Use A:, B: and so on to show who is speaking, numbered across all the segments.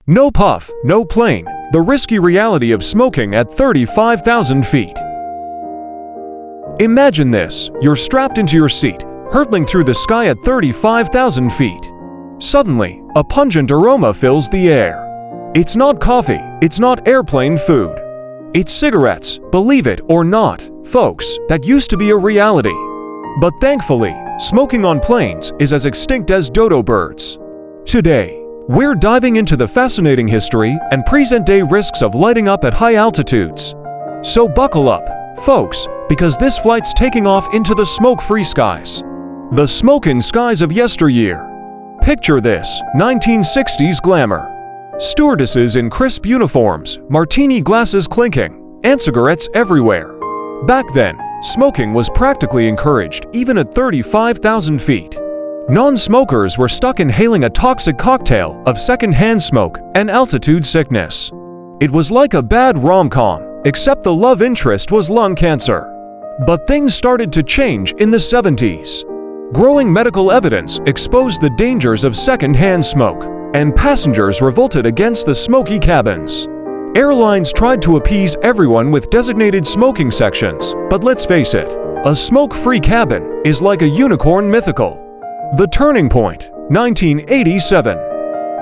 A: No puff, no plane, the risky reality of smoking at 35,000 feet. Imagine this, you're strapped into your seat, hurtling through the sky at 35,000 feet. Suddenly, a pungent aroma fills the air. It's not coffee, it's not airplane food. It's cigarettes, believe it or not, folks, that used to be a reality. But thankfully, smoking on planes is as extinct as dodo birds. Today, we're diving into the fascinating history and present-day risks of lighting up at high altitudes. So buckle up, folks, because this flight's taking off into the smoke-free skies. The smoking skies of yesteryear. Picture this, 1960s glamour. Stewardesses in crisp uniforms, martini glasses clinking, and cigarettes everywhere. Back then, smoking was practically encouraged, even at 35,000 feet. Non-smokers were stuck inhaling a toxic cocktail of secondhand smoke and altitude sickness. It was like a bad rom-com, except the love interest was lung cancer. But things started to change in the 70s. Growing medical evidence exposed the dangers of secondhand smoke, and passengers revolted against the smoky cabins. Airlines tried to appease everyone with designated smoking sections, but let's face it, a smoke-free cabin is like a unicorn mythical. The turning point, 1987.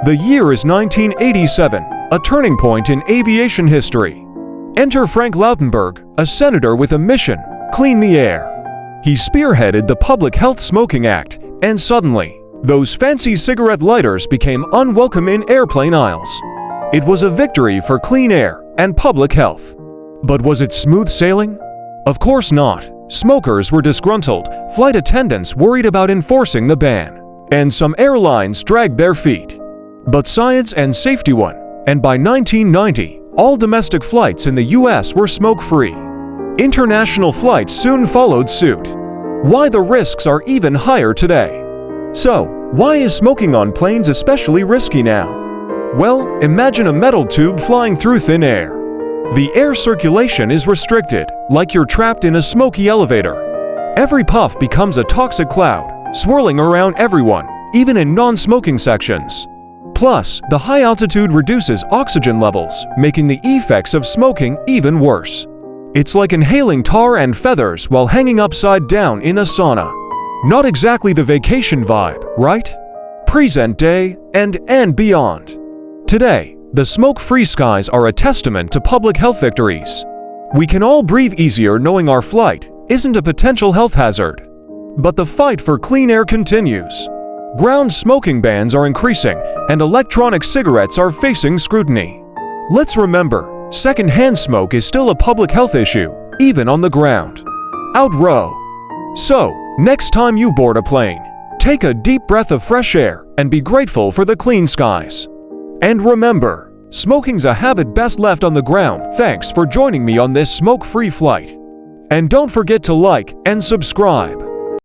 A: The year is 1987, a turning point in aviation history. Enter Frank Lautenberg, a senator with a mission: clean the air. He spearheaded the Public Health Smoking Act, and suddenly, those fancy cigarette lighters became unwelcome in airplane aisles. It was a victory for clean air and public health. But was it smooth sailing? Of course not. Smokers were disgruntled, flight attendants worried about enforcing the ban, and some airlines dragged their feet. But science and safety won, and by 1990, all domestic flights in the US were smoke-free. International flights soon followed suit. Why the risks are even higher today? So, why is smoking on planes especially risky now? Well, imagine a metal tube flying through thin air. The air circulation is restricted, like you're trapped in a smoky elevator. Every puff becomes a toxic cloud, swirling around everyone, even in non-smoking sections. Plus, the high altitude reduces oxygen levels, making the effects of smoking even worse. It's like inhaling tar and feathers while hanging upside down in a sauna. Not exactly the vacation vibe, right? Present day and beyond. Today, the smoke-free skies are a testament to public health victories. We can all breathe easier knowing our flight isn't a potential health hazard. But the fight for clean air continues. Ground smoking bans are increasing, and electronic cigarettes are facing scrutiny. Let's remember, secondhand smoke is still a public health issue, even on the ground. Out row. So, next time you board a plane, take a deep breath of fresh air and be grateful for the clean skies. And remember, smoking's a habit best left on the ground. Thanks for joining me on this smoke-free flight. And don't forget to like and subscribe.